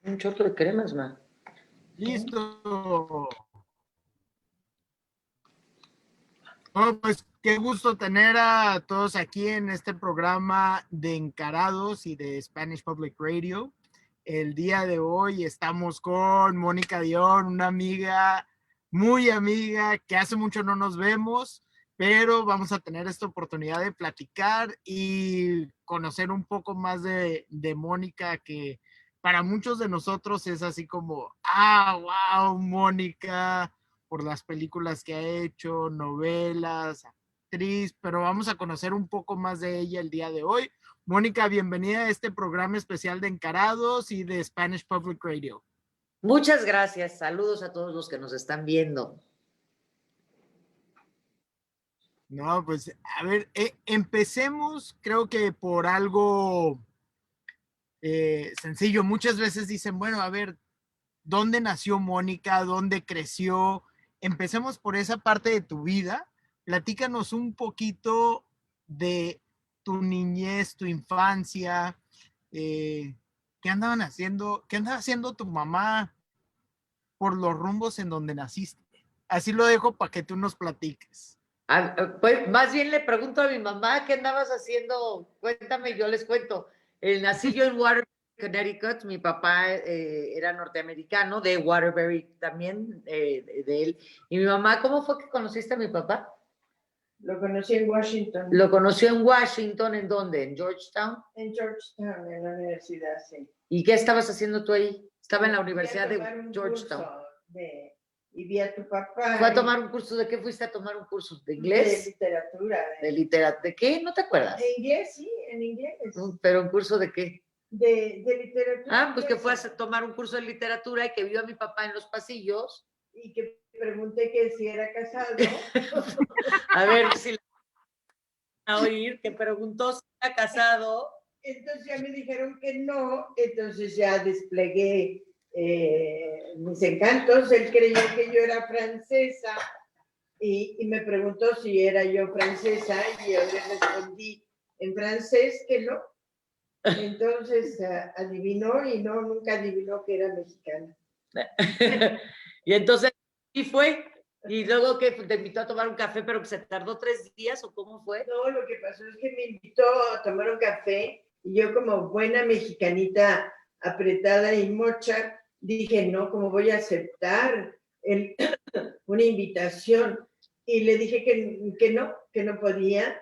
Un chorro de cremas, ma. Listo. Oh, pues qué gusto tener a todos aquí en este programa de Encarados y de Spanish Public Radio. El día de hoy estamos con Mónica Dion, una amiga, muy amiga, que hace mucho no nos vemos, pero vamos a tener esta oportunidad de platicar y conocer un poco más de Mónica, que para muchos de nosotros es así como, wow, Mónica, por las películas que ha hecho, novelas, actriz, pero vamos a conocer un poco más de ella el día de hoy. Mónica, bienvenida a este programa especial de Encarados y de Spanish Public Radio. Muchas gracias. Saludos a todos los que nos están viendo. No, pues a ver, empecemos creo que por algo sencillo. Muchas veces dicen, bueno, a ver, ¿dónde nació Mónica? ¿Dónde creció? Empecemos por esa parte de tu vida. Platícanos un poquito de tu niñez, tu infancia, qué andaban haciendo, qué andaba haciendo tu mamá por los rumbos en donde naciste. Así lo dejo para que tú nos platiques. Pues más bien le pregunto a mi mamá, ¿qué andabas haciendo? Cuéntame, yo les cuento. Nací yo en Waterbury, Connecticut. Mi papá era norteamericano, de Waterbury también, de él. Y mi mamá, ¿cómo fue que conociste a mi papá? Lo conocí en Washington. Lo conoció en Washington, ¿en dónde? ¿En Georgetown? En Georgetown, en la universidad, sí. ¿Y qué estabas haciendo tú ahí? Estaba en la Universidad de Georgetown. Y vi a tu papá. ¿Fue a tomar un curso? ¿De qué fuiste a tomar un curso? ¿De inglés? De literatura. ¿De literatura? ¿De qué? ¿No te acuerdas? De inglés, sí, en inglés. ¿Pero un curso de qué? De literatura. Ah, pues que fue a tomar un curso de literatura y que vio a mi papá en los pasillos. Y que pregunté que si era casado. A ver si a oír, que preguntó si era casado. Entonces ya me dijeron que no, entonces ya desplegué mis encantos. Él creyó que yo era francesa y me preguntó si era yo francesa y yo le respondí en francés que no. Entonces adivinó y no, nunca adivinó que era mexicana. Y entonces sí fue. Y luego que te invitó a tomar un café, pero que se tardó 3 días, ¿o cómo fue? No, lo que pasó es que me invitó a tomar un café y yo, como buena mexicanita apretada y mocha, dije, no, ¿cómo voy a aceptar una invitación? Y le dije que no podía.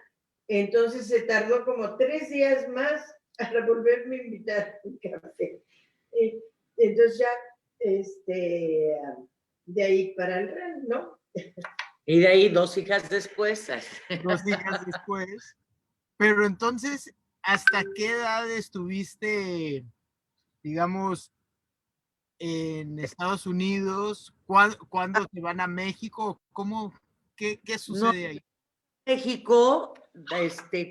Entonces se tardó como 3 días más para volverme a invitar a un café. Entonces ya, de ahí para el real, ¿no? Y de ahí 2 hijas después. 2 hijas después. Pero entonces, ¿hasta qué edad estuviste, digamos, en Estados Unidos? ¿Cuándo se van a México? ¿Qué sucede ahí? México,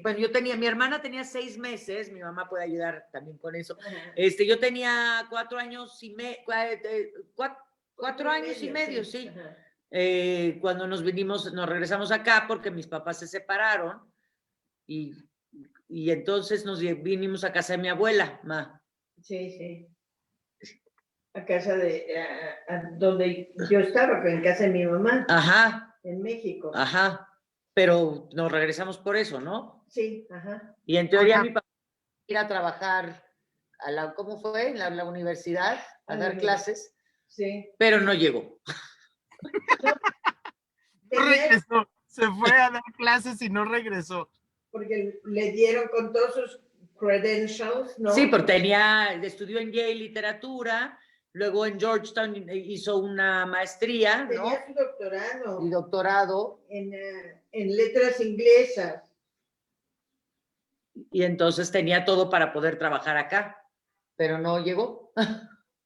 bueno, mi hermana tenía 6 meses, mi mamá puede ayudar también con eso. Yo tenía 4 años y medio, 4 años y medio, sí. Cuando nos regresamos acá porque mis papás se separaron y entonces nos vinimos a casa de mi abuela, ma. Sí, sí. A casa donde yo estaba, en casa de mi mamá. Ajá. En México. Ajá. Pero nos regresamos por eso, ¿no? Sí, ajá. Y en teoría mi papá iba a trabajar ¿cómo fue? En la universidad, a dar clases. Sí. Pero no llegó. No regresó, se fue a dar clases y no regresó. Porque le dieron con todos sus credentials, ¿no? Sí, porque estudió en Yale literatura, luego en Georgetown hizo una maestría, ¿no? Tenía su doctorado. Y doctorado. En letras inglesas. Y entonces tenía todo para poder trabajar acá, pero no llegó.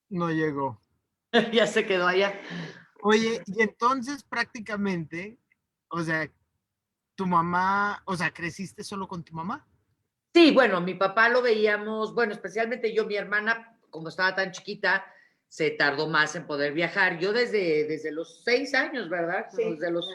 No llegó. Ya se quedó allá. Oye, y entonces prácticamente, o sea, tu mamá, o sea, ¿creciste solo con tu mamá? Sí, bueno, mi papá lo veíamos, bueno, especialmente yo, mi hermana, como estaba tan chiquita, se tardó más en poder viajar. Yo desde los 6 años, ¿verdad? Sí. Desde los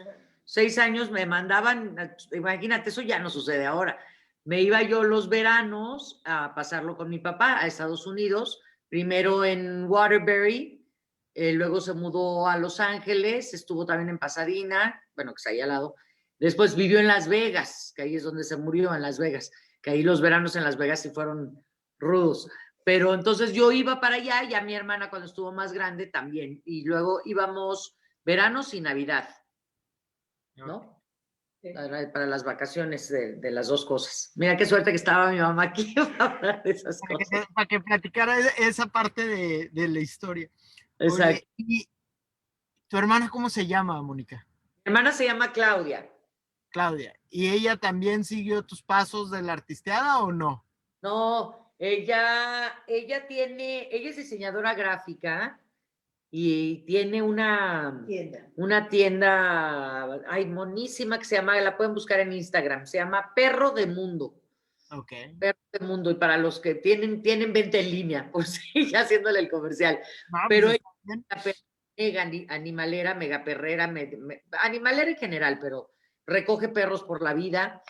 6 años me mandaban, imagínate, eso ya no sucede ahora. Me iba yo los veranos a pasarlo con mi papá a Estados Unidos, primero en Waterbury, luego se mudó a Los Ángeles, estuvo también en Pasadena, bueno, que está ahí al lado. Después vivió en Las Vegas, que ahí es donde se murió, en Las Vegas, que ahí los veranos en Las Vegas sí fueron rudos. Pero entonces yo iba para allá, y a mi hermana cuando estuvo más grande también, y luego íbamos veranos y Navidad, ¿no? Sí. Para las vacaciones de las dos cosas. Mira qué suerte que estaba mi mamá aquí para hablar de esas cosas. Para que platicara esa parte de la historia. Exacto. Oye, ¿y tu hermana cómo se llama, Mónica? Mi hermana se llama Claudia. Claudia. ¿Y ella también siguió tus pasos de la artisteada o no? No, ella es diseñadora gráfica y tiene Tienda. una tienda, ay, monísima, que se llama, la pueden buscar en Instagram, se llama Perro de Mundo. Ok. Perro de Mundo, y para los que tienen venta en línea, por si ya haciéndole el comercial. No, Pero pues ella está bien. es mega animalera, mega perrera, animalera en general, pero recoge perros por la vida.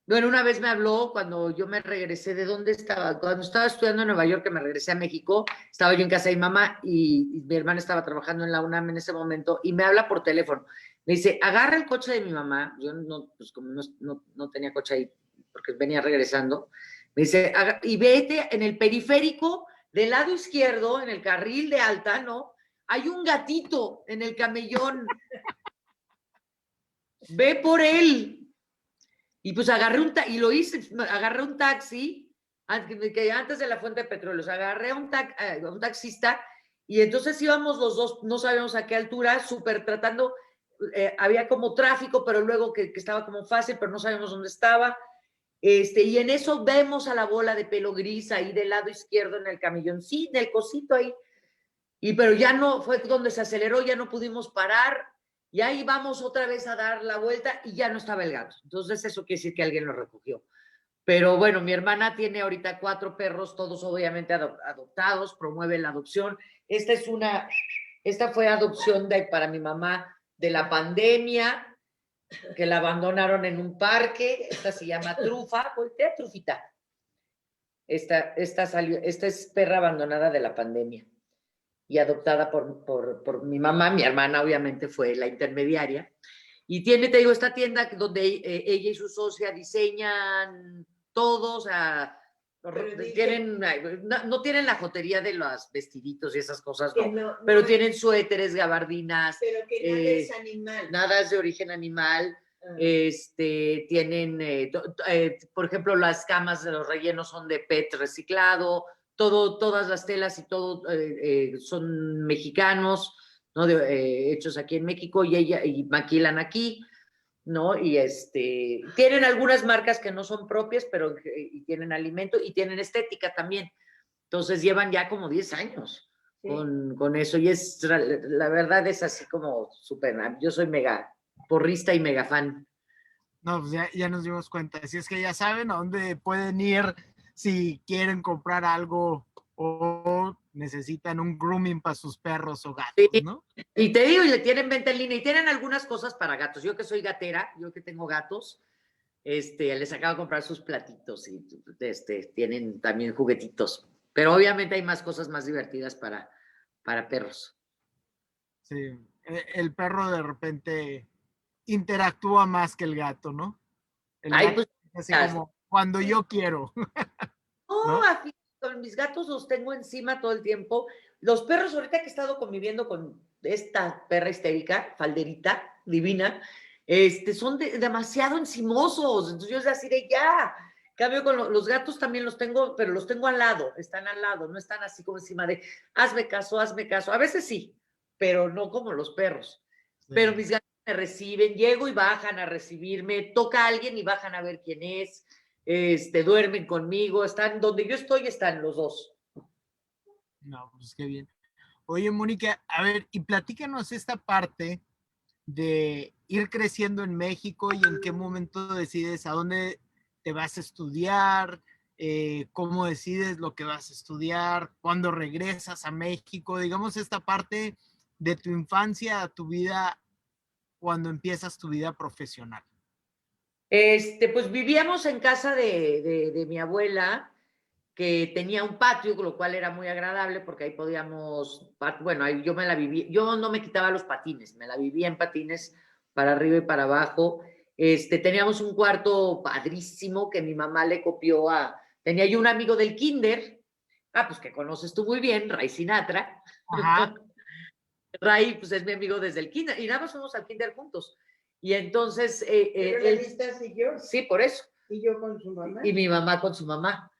Bueno, una vez me habló cuando yo me regresé, ¿de dónde estaba? Cuando estaba estudiando en Nueva York, que me regresé a México, estaba yo en casa de mi mamá y mi hermana estaba trabajando en la UNAM en ese momento, y me habla por teléfono. Me dice, agarra el coche de mi mamá. Yo no, pues como no tenía coche ahí, porque venía regresando. Me dice, y vete en el periférico del lado izquierdo, en el carril de alta, ¿no? Hay un gatito en el camellón. Ve por él. Y pues y lo hice, agarré un taxi, que antes de la fuente de petróleo, agarré a un taxista, y entonces íbamos los dos, no sabíamos a qué altura, súper tratando, había como tráfico, pero luego que estaba como fácil, pero no sabíamos dónde estaba. Y en eso vemos a la bola de pelo gris ahí del lado izquierdo en el camellón, sí, en el cosito ahí. Pero ya no, fue donde se aceleró, ya no pudimos parar, y ahí vamos otra vez a dar la vuelta y ya no estaba el gato. Entonces eso quiere decir que alguien lo recogió. Pero bueno, mi hermana tiene ahorita 4 perros, todos obviamente adoptados, promueve la adopción. Esta fue adopción para mi mamá de la pandemia, que la abandonaron en un parque. Esta se llama Trufa, voltea, Trufita. Esta es perra abandonada de la pandemia y adoptada por mi mamá. Mi hermana obviamente fue la intermediaria. Y tiene, te digo, esta tienda donde ella y su socia diseñan todo, o sea, no tienen la jotería de los vestiditos y esas cosas, no, pero tienen suéteres, gabardinas. Pero que nada es animal. Nada es de origen animal. Tienen, por ejemplo, las camas de los rellenos son de PET reciclado, todas las telas y todo son mexicanos, ¿no? Hechos aquí en México, y maquilan aquí, ¿no? Y tienen algunas marcas que no son propias, pero y tienen alimento y tienen estética también. Entonces llevan ya como 10 años con eso, y la verdad es así como súper. Yo soy mega porrista y mega fan. No, pues ya nos dimos cuenta. Así es que ya saben a dónde pueden ir si quieren comprar algo o necesitan un grooming para sus perros o gatos, Sí. ¿no? Y te digo, y le tienen venta en línea, y tienen algunas cosas para gatos. Yo que soy gatera, yo que tengo gatos, les acabo de comprar sus platitos, y tienen también juguetitos. Pero obviamente hay más cosas más divertidas para perros. Sí, el perro de repente interactúa más que el gato, ¿no? El Ay, gato pues, es así como cuando yo quiero, no, ¿no? así, con mis gatos los tengo encima todo el tiempo. Los perros, ahorita que he estado conviviendo con esta perra histérica, falderita, divina, son demasiado encimosos. Entonces yo es así de ya. Cambio con los gatos también los tengo, pero los tengo al lado, están al lado, no están así como encima de hazme caso, hazme caso. A veces sí, pero no como los perros. Sí. Pero mis gatos me reciben, llego y bajan a recibirme, toca a alguien y bajan a ver quién es. Duermen conmigo, están donde yo estoy, están los dos. No, pues qué bien. Oye, Mónica, a ver, y platícanos esta parte de ir creciendo en México y en qué momento decides a dónde te vas a estudiar, cómo decides lo que vas a estudiar, cuándo regresas a México, digamos esta parte de tu infancia a tu vida cuando empiezas tu vida profesional. Pues vivíamos en casa de mi abuela, que tenía un patio, lo cual era muy agradable porque ahí podíamos, bueno, ahí yo me la vivía, yo no me quitaba los patines, me la vivía en patines para arriba y para abajo. Teníamos un cuarto padrísimo que mi mamá le copió tenía yo un amigo del kinder, pues que conoces tú muy bien, Ray Sinatra. Ajá. Ray, pues es mi amigo desde el kinder, y nada más fuimos al kinder juntos. Y entonces... Pero la lista siguió. Sí, por eso. Y yo con su mamá. Y mi mamá con su mamá.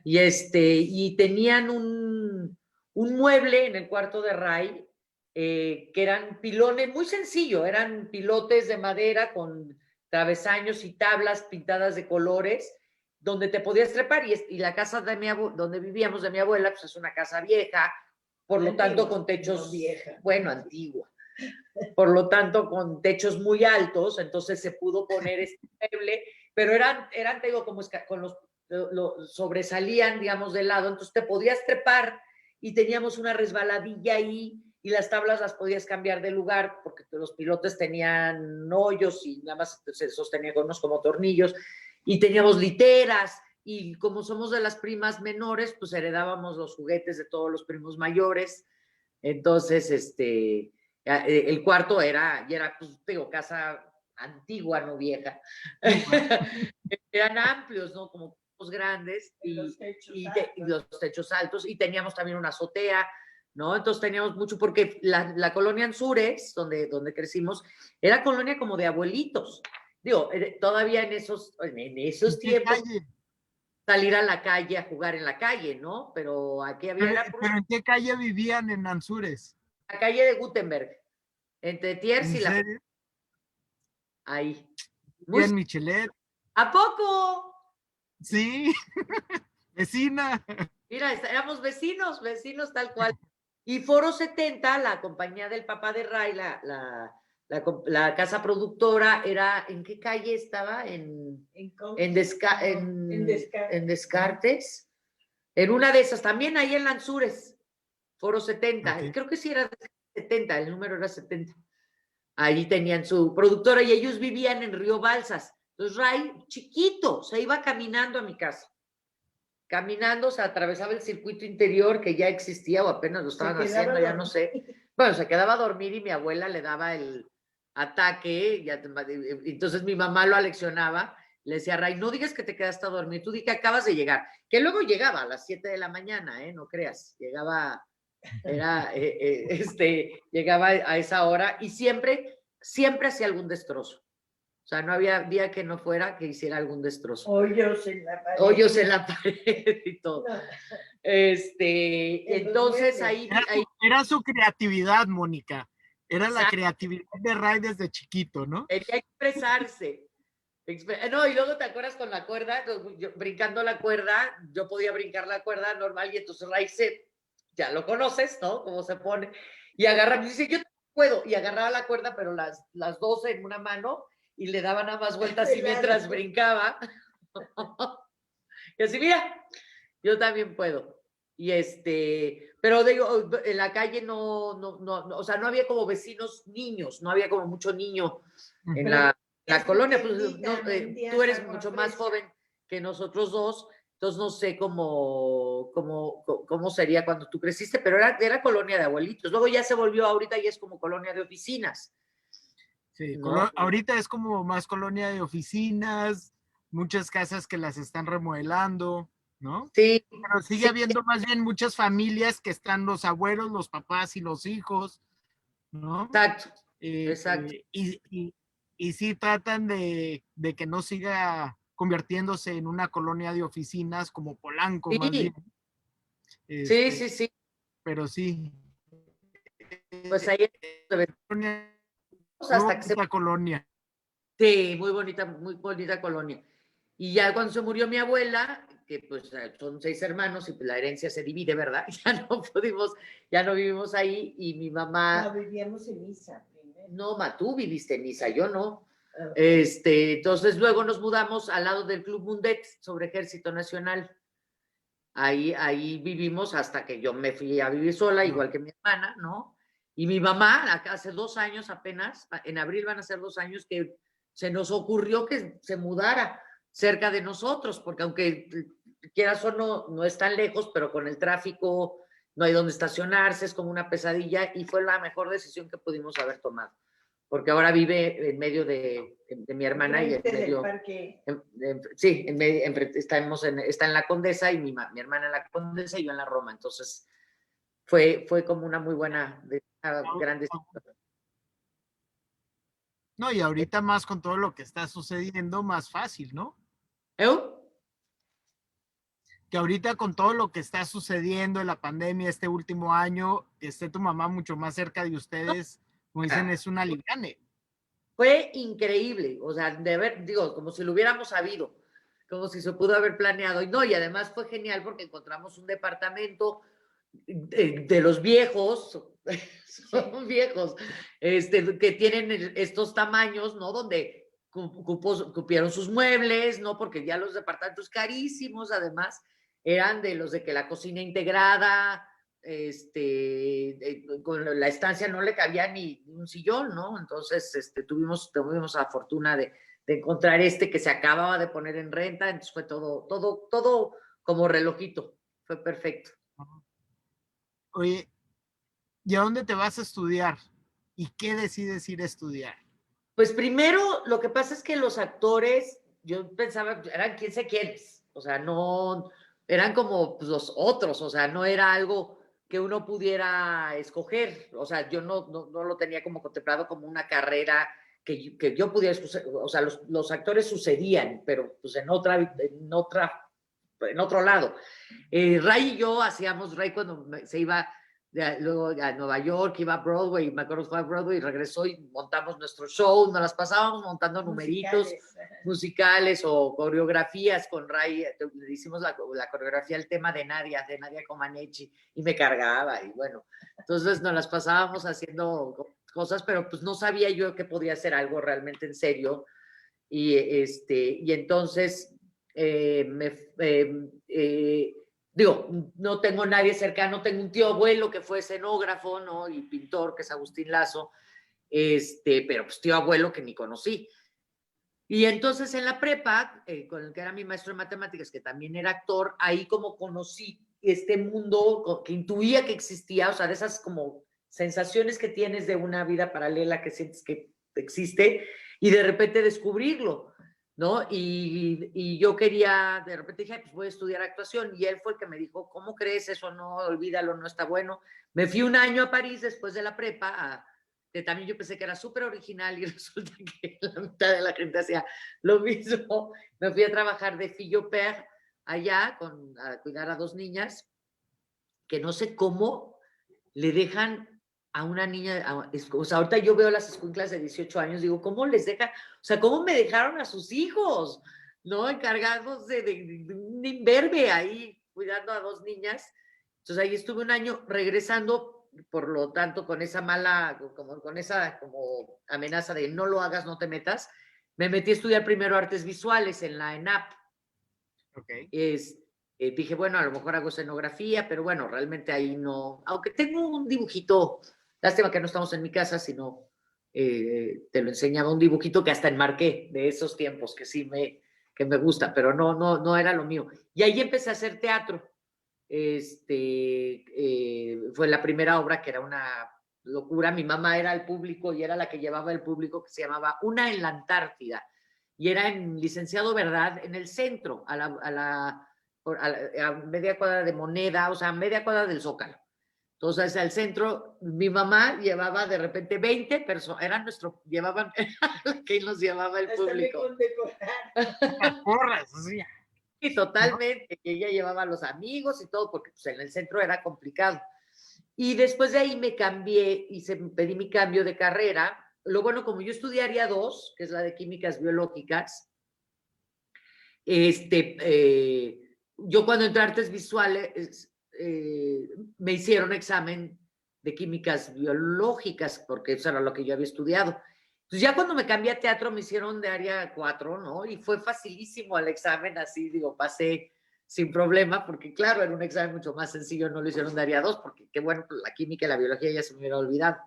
Y tenían un mueble en el cuarto de Ray, que eran pilones, muy sencillo, eran pilotes de madera con travesaños y tablas pintadas de colores, donde te podías trepar, y la casa donde vivíamos de mi abuela, pues es una casa vieja, por lo tanto con techos, no vieja. bueno, antigua, por lo tanto con techos muy altos, entonces se pudo poner este mueble, pero eran te digo, como con sobresalían, digamos, de lado, entonces te podías trepar y teníamos una resbaladilla ahí y las tablas las podías cambiar de lugar porque los pilotes tenían hoyos y nada más se sostenía con unos como tornillos, y teníamos literas, y como somos de las primas menores, pues heredábamos los juguetes de todos los primos mayores. Entonces, el cuarto era, pues, digo, casa antigua, no vieja. Eran amplios, ¿no? Como grandes, y los techos altos, y teníamos también una azotea, ¿no? Entonces teníamos mucho, porque la colonia Anzures, donde crecimos, era colonia como de abuelitos. Digo, todavía en esos tiempos, salir a la calle a jugar en la calle, ¿no? Pero aquí había... ¿Pero en qué calle vivían en Anzures? La calle de Gutenberg, entre Thiers y la... Ahí. Muy en Michelet. ¿A poco? Sí, vecina. Mira, éramos vecinos tal cual. Y Foro 70, la compañía del papá de Ray, la casa productora, era, ¿en qué calle estaba? En Descartes. En una de esas, también ahí en Lanzures, Foro 70. Okay. Creo que sí era 70, el número era 70. Ahí tenían su productora y ellos vivían en Río Balsas. Entonces Ray, chiquito, se iba caminando a mi casa. Caminando, se atravesaba el circuito interior que ya existía o apenas lo estaban haciendo, ya no sé. Bueno, se quedaba a dormir y mi abuela le daba el ataque. Entonces mi mamá lo aleccionaba. Le decía a Ray, no digas que te quedaste a dormir, tú di que acabas de llegar. Que luego llegaba a las 7 de la mañana, no creas. Llegaba llegaba a esa hora y siempre hacía algún destrozo. O sea, no había día que no fuera que hiciera algún destrozo. Hoyos en la pared. Hoyos en la pared y todo. No. Entonces ahí... Era su creatividad, Mónica. Era la creatividad de Ray desde chiquito, ¿no? Quería expresarse. No, y luego te acuerdas con la cuerda, brincando la cuerda, yo podía brincar la cuerda normal y entonces Ray ya lo conoces, ¿no? Cómo se pone. Y agarra, y dice, yo puedo. Y agarraba la cuerda, pero las 12 en una mano, y le daba nada más vueltas y mientras brincaba. Y así, mira, yo también puedo. Y pero digo, en la calle no, o sea, no había como vecinos niños, no había como mucho niño en la colonia. Pues, no, tú eres mucho más joven que nosotros dos, entonces no sé cómo sería cuando tú creciste, pero era colonia de abuelitos. Luego ya se volvió, ahorita ya es como colonia de oficinas. Sí, ¿no? Ahorita es como más colonia de oficinas, muchas casas que las están remodelando, ¿no? Sí. Pero sigue habiendo más bien muchas familias que están los abuelos, los papás y los hijos, ¿no? Exacto, exacto. Y sí tratan de que no siga convirtiéndose en una colonia de oficinas como Polanco, más bien. Sí. Pero sí. Pues ahí hasta que se colonia. Sí, muy bonita colonia. Y ya cuando se murió mi abuela, que pues son 6 hermanos y pues la herencia se divide, ¿verdad? Ya no vivimos ahí, y mi mamá... No, vivíamos en Niza primero. No, tú viviste en Niza, yo no. Entonces luego nos mudamos al lado del Club Mundet, sobre Ejército Nacional. Ahí vivimos hasta que yo me fui a vivir sola, igual que mi hermana, ¿no? Y mi mamá, hace 2 años apenas, en abril van a ser 2 años, que se nos ocurrió que se mudara cerca de nosotros, porque aunque quieras o no, no es tan lejos, pero con el tráfico no hay donde estacionarse, es como una pesadilla y fue la mejor decisión que pudimos haber tomado, porque ahora vive en medio de mi hermana y en Enfrente del medio, parque. sí, está en la Condesa y mi hermana en la Condesa y yo en la Roma, entonces fue como una muy buena, una gran decisión. No, y ahorita más con todo lo que está sucediendo, más fácil, ¿no? ¿Eu? Que ahorita con todo lo que está sucediendo en la pandemia este último año, que esté tu mamá mucho más cerca de ustedes, como dicen, es una liviane. Fue increíble, o sea, de ver, digo, como si lo hubiéramos sabido, como si se pudo haber planeado. Y no, y además fue genial porque encontramos un departamento de los viejos, son viejos, que tienen estos tamaños, ¿no? Donde cupieron sus muebles, ¿no? Porque ya los departamentos carísimos, además, eran de los de que la cocina integrada, con la estancia no le cabía ni un sillón, ¿no? Entonces, tuvimos la fortuna de encontrar que se acababa de poner en renta, entonces fue todo como relojito, fue perfecto. Oye, ¿y a dónde te vas a estudiar? ¿Y qué decides ir a estudiar? Pues primero, lo que pasa es que los actores, yo pensaba, eran quién sé quiénes, o sea, no, eran como pues, los otros, o sea, no era algo que uno pudiera escoger, o sea, yo no lo tenía como contemplado como una carrera que yo pudiera escoger, o sea, los actores sucedían, pero pues en otro lado. Ray y yo hacíamos, Ray cuando se iba luego a Nueva York, iba a Broadway, y me acuerdo que fue a Broadway y regresó y montamos nuestro show, nos las pasábamos montando numeritos musicales o coreografías con Ray, le hicimos la coreografía al tema de Nadia Comaneci y me cargaba y bueno, entonces nos las pasábamos haciendo cosas, pero pues no sabía yo que podía hacer algo realmente en serio y entonces digo, no tengo nadie cercano, tengo un tío abuelo que fue escenógrafo, ¿no? Y pintor, que es Agustín Lazo, pero pues tío abuelo que ni conocí. Y entonces en la prepa, con el que era mi maestro de matemáticas, que también era actor, ahí como conocí este mundo que intuía que existía, o sea, de esas como sensaciones que tienes de una vida paralela que sientes que existe y de repente descubrirlo, ¿no? Y yo quería, de repente dije, pues voy a estudiar actuación y él fue el que me dijo, ¿cómo crees eso? No, olvídalo, no está bueno. Me fui un año a París después de la prepa que también yo pensé que era súper original y resulta que la mitad de la gente hacía lo mismo. Me fui a trabajar de fillo père allá a cuidar a 2 niñas que no sé cómo le dejan a una niña, o sea, ahorita yo veo las escuinclas de 18 años, digo, ¿cómo les dejan? O sea, ¿cómo me dejaron a sus hijos? ¿No? Encargados de un imberbe ahí, cuidando a 2 niñas. Entonces ahí estuve un año regresando, por lo tanto, con esa con esa como amenaza de no lo hagas, no te metas, me metí a estudiar primero artes visuales en la ENAP. Okay. Dije, bueno, a lo mejor hago escenografía, pero bueno, realmente ahí no, aunque tengo un dibujito, lástima que no estamos en mi casa, sino te lo enseñaba un dibujito que hasta enmarqué de esos tiempos, que me gusta, pero no era lo mío. Y ahí empecé a hacer teatro. Fue la primera obra que era una locura. Mi mamá era el público y era la que llevaba el público, que se llamaba Una en la Antártida. Y era en Licenciado Verdad, en el centro, a media cuadra de Moneda, o sea, a media cuadra del Zócalo. Entonces, al centro, mi mamá llevaba de repente 20 personas, llevaban, que nos llevaba el público. Porras, sí. Sí, totalmente, que ella llevaba a los amigos y todo, porque pues, en el centro era complicado. Y después de ahí me cambié y pedí mi cambio de carrera. Lo bueno, como yo estudiaría 2, que es la de químicas biológicas, yo cuando entré a artes visuales me hicieron examen de químicas biológicas, porque eso era lo que yo había estudiado. Entonces ya cuando me cambié a teatro me hicieron de área 4, ¿no? Y fue facilísimo el examen, así digo, pasé sin problema, porque claro, era un examen mucho más sencillo, no lo hicieron de área 2, porque qué bueno, la química y la biología ya se me hubiera olvidado.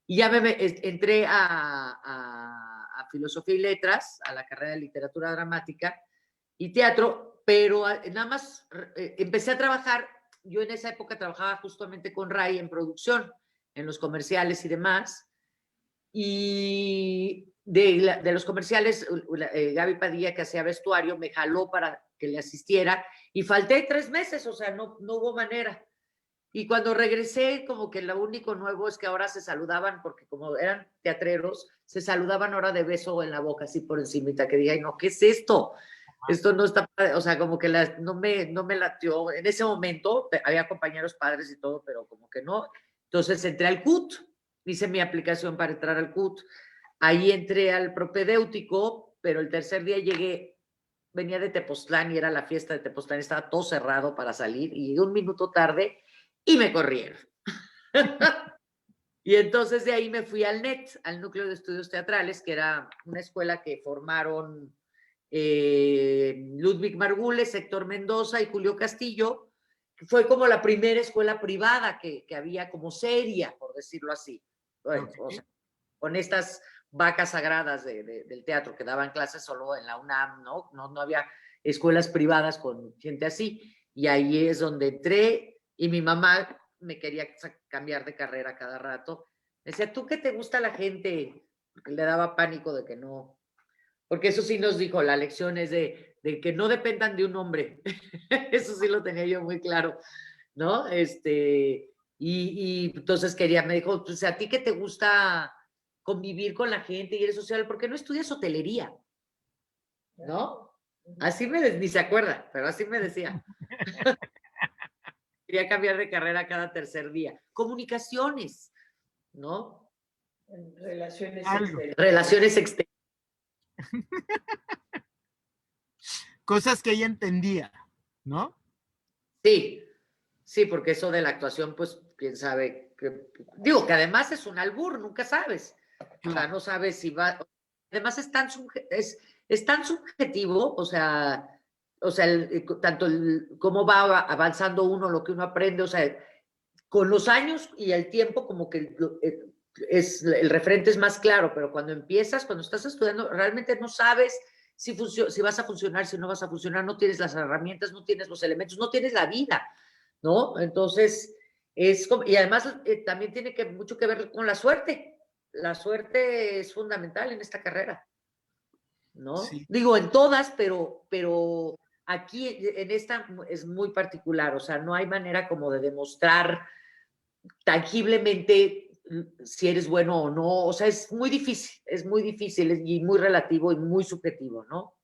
Y ya entré a filosofía y letras, a la carrera de literatura dramática y teatro, pero nada más empecé a trabajar. Yo en esa época trabajaba justamente con Ray en producción, en los comerciales y demás. Y de los comerciales, Gaby Padilla, que hacía vestuario, me jaló para que le asistiera y falté 3 meses, o sea, no hubo manera. Y cuando regresé, como que lo único nuevo es que ahora se saludaban, porque como eran teatreros, se saludaban ahora de beso en la boca, así por encimita, que diga, no, ¿qué es esto? Esto no está, o sea, como que no me latió. En ese momento había compañeros padres y todo, pero como que no. Entonces entré al CUT, hice mi aplicación para entrar al CUT. Ahí entré al propedéutico, pero el tercer día llegué, venía de Tepoztlán y era la fiesta de Tepoztlán, estaba todo cerrado para salir y llegué un minuto tarde y me corrieron. Y entonces de ahí me fui al NET, al Núcleo de Estudios Teatrales, que era una escuela que formaron Ludwig Margules, Héctor Mendoza y Julio Castillo, que fue como la primera escuela privada que había como seria, por decirlo así. Bueno, Okay. o sea, con estas vacas sagradas del teatro que daban clases solo en la UNAM, ¿no? No había escuelas privadas con gente así. Y ahí es donde entré y mi mamá me quería cambiar de carrera cada rato. Me decía, ¿tú qué te gusta la gente? Porque le daba pánico de que no. Porque eso sí nos dijo, la lección es de que no dependan de un hombre. Eso sí lo tenía yo muy claro, ¿no? Y entonces me dijo, pues a ti que te gusta convivir con la gente y eres social, ¿por qué no estudias hotelería? ¿No? Así ni se acuerda, pero así me decía. Quería cambiar de carrera cada tercer día. Comunicaciones, ¿no? Relaciones Algo. exteriores. Relaciones exteriores. Cosas que ella entendía, ¿no? Sí, sí, porque eso de la actuación, pues, quién sabe. Digo, que además es un albur, nunca sabes. O sea, no sabes si va. Además es tan subjetivo, o sea, tanto cómo va avanzando uno, lo que uno aprende, o sea, con los años y el tiempo, como que el referente es más claro, pero cuando empiezas, cuando estás estudiando, realmente no sabes si vas a funcionar, si no vas a funcionar, no tienes las herramientas, no tienes los elementos, no tienes la vida, ¿no? Entonces, y además también tiene mucho que ver con la suerte. La suerte es fundamental en esta carrera, ¿no? Sí. Digo, en todas, pero aquí en esta es muy particular, o sea, no hay manera como de demostrar tangiblemente si eres bueno o no, o sea, es muy difícil y muy relativo y muy subjetivo, ¿no?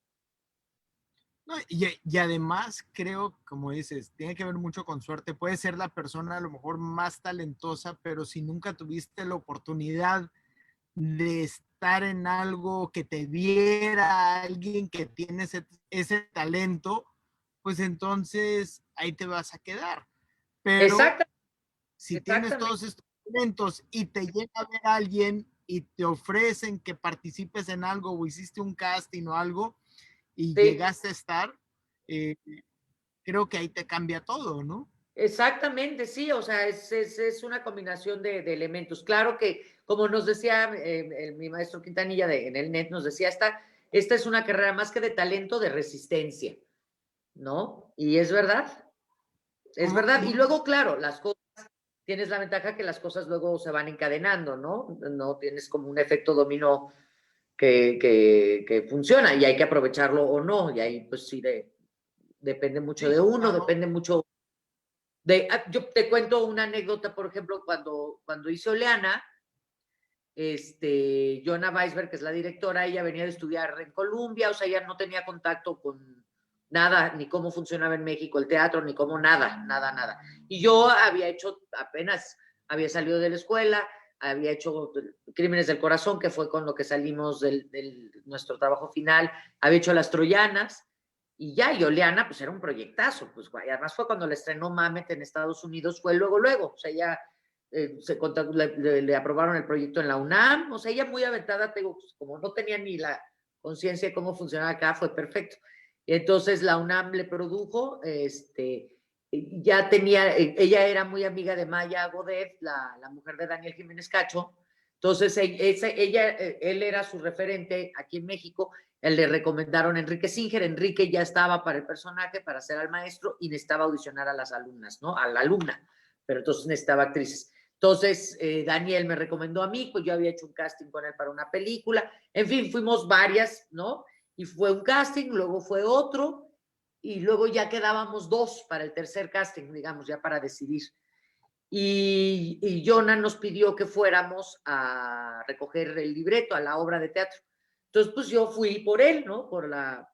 No, y además creo, como dices, tiene que ver mucho con suerte. Puede ser la persona a lo mejor más talentosa, pero si nunca tuviste la oportunidad de estar en algo que te viera alguien que tiene ese talento, pues entonces ahí te vas a quedar. Pero si tienes Exactamente. todos estos talentos y te llega a ver a alguien y te ofrecen que participes en algo o hiciste un casting o algo y Sí, llegaste a estar, eh, creo que ahí te cambia todo, ¿no? exactamente, sí, o sea, es una combinación de elementos. Claro que, como nos decía mi maestro Quintanilla en el NET, nos decía, esta es una carrera más que de talento, de resistencia, ¿no? Y es verdad, es ¿Cómo, verdad. cómo? Y luego, claro, las cosas, tienes la ventaja que las cosas luego se van encadenando, ¿no? No tienes como un efecto dominó que funciona y hay que aprovecharlo o no. Y ahí, pues sí, depende mucho de uno, depende mucho yo te cuento una anécdota, por ejemplo, cuando hice Oleana, Joanna Weisberg, que es la directora, ella venía de estudiar en Columbia, o sea, ella no tenía contacto con nada, ni cómo funcionaba en México el teatro, ni cómo nada. Y yo apenas había salido de la escuela, había hecho Crímenes del Corazón, que fue con lo que salimos nuestro trabajo final, había hecho Las Troyanas, y Oleana, pues era un proyectazo, pues además fue cuando le estrenó Mamet en Estados Unidos, fue luego, o sea, ya le aprobaron el proyecto en la UNAM, o sea, ella muy aventada, pues, como no tenía ni la conciencia de cómo funcionaba acá, fue perfecto. Y entonces la UNAM le produjo, ya ella era muy amiga de Maya Godet, la mujer de Daniel Jiménez Cacho, entonces él era su referente aquí en México, Él le recomendaron a Enrique Singer. Enrique ya estaba para el personaje, para hacer al maestro, y necesitaba audicionar a las alumnas, ¿no? A la alumna, pero entonces necesitaba actrices. Entonces, Daniel me recomendó a mí, pues yo había hecho un casting con él para una película. En fin, fuimos varias, ¿no? Y fue un casting, luego fue otro, y luego ya quedábamos 2 para el tercer casting, digamos, ya para decidir. Y Jonah nos pidió que fuéramos a recoger el libreto a la obra de teatro. Entonces, pues yo fui por él, ¿no? Por la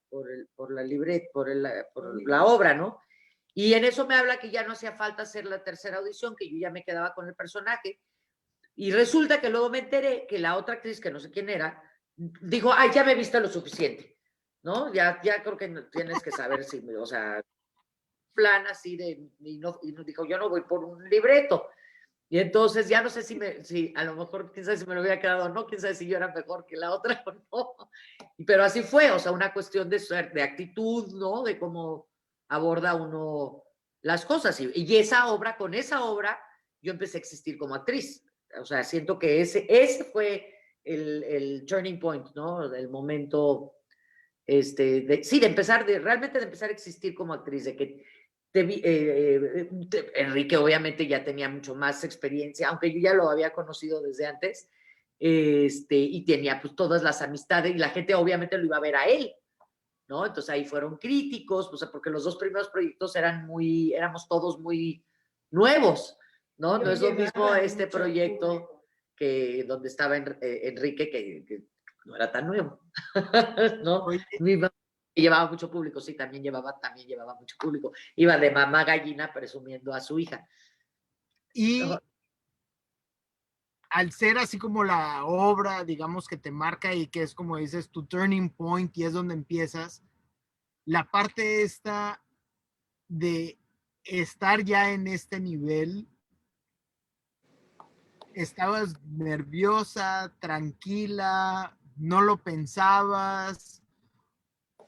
obra, ¿no? Y en eso me habla que ya no hacía falta hacer la tercera audición, que yo ya me quedaba con el personaje. Y resulta que luego me enteré que la otra actriz, que no sé quién era, dijo, ay, ya me he visto lo suficiente, ¿no? Ya creo que tienes que saber si, o sea, plan así de, y nos dijo, yo no voy por un libreto. Y entonces ya no sé si a lo mejor, quién sabe si me lo hubiera quedado o no, quién sabe si yo era mejor que la otra o no. Pero así fue, o sea, una cuestión de suerte, de actitud, ¿no? De cómo aborda uno las cosas. Y esa obra, con esa obra, yo empecé a existir como actriz. O sea, siento que ese fue el turning point, ¿no? El momento, sí, realmente de empezar a existir como actriz, de que Enrique obviamente ya tenía mucho más experiencia, aunque yo ya lo había conocido desde antes, y tenía pues todas las amistades y la gente obviamente lo iba a ver a él, ¿no? Entonces ahí fueron críticos, o sea, porque los 2 primeros proyectos éramos todos muy nuevos, ¿no? No es lo mismo este proyecto que donde estaba Enrique, que no era tan nuevo, ¿no? Oye, Llevaba mucho público, sí, también llevaba mucho público. Iba de mamá gallina presumiendo a su hija. y al ser así como la obra, digamos, que te marca y que es como dices, tu turning point y es donde empiezas, la parte esta de estar ya en este nivel, ¿estabas nerviosa, tranquila, no lo pensabas?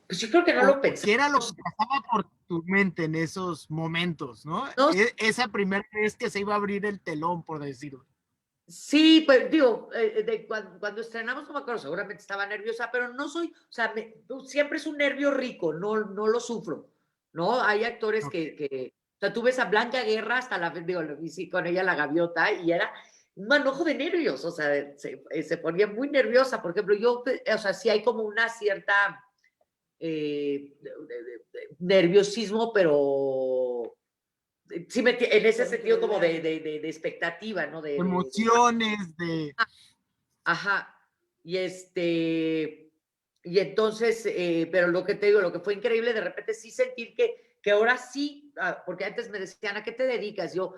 Pues yo creo que no ¿O lo pensé. qué era lo que pasaba por tu mente en esos momentos, no? No, Esa primera vez que se iba a abrir el telón, por decirlo. sí, pues digo, cuando estrenamos, no me acuerdo, seguramente estaba nerviosa, pero no soy, o sea, siempre es un nervio rico, no lo sufro, ¿no? Hay actores Okay. o sea, tú ves a Blanca Guerra, hasta digo, lo vi con ella La Gaviota, y era un manojo de nervios, o sea, se ponía muy nerviosa, por ejemplo, o sea, sí hay como una cierta nerviosismo, pero sí en ese sentido como de expectativa, ¿no? Emociones de... Ajá. Y y entonces, pero lo que te digo, lo que fue increíble, de repente sí sentir que ahora sí, porque antes me decían, ¿a qué te dedicas? Yo,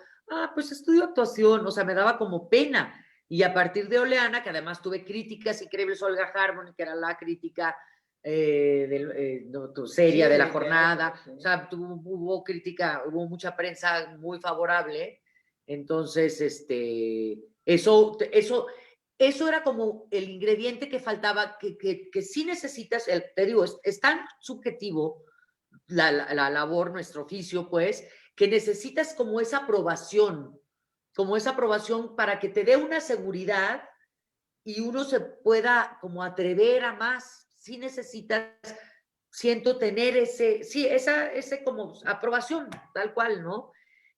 pues estudio actuación, o sea, me daba como pena. Y a partir de Oleana, que además tuve críticas increíbles, Olga Harmon, que era la crítica seria de la jornada, o sea, hubo crítica, hubo mucha prensa muy favorable. Entonces, eso era como el ingrediente que faltaba, que sí necesitas, te digo, es tan subjetivo la labor, nuestro oficio, pues, que necesitas como esa aprobación para que te dé una seguridad y uno se pueda como atrever a más. Sí necesitas, siento tener ese como aprobación, tal cual, ¿no?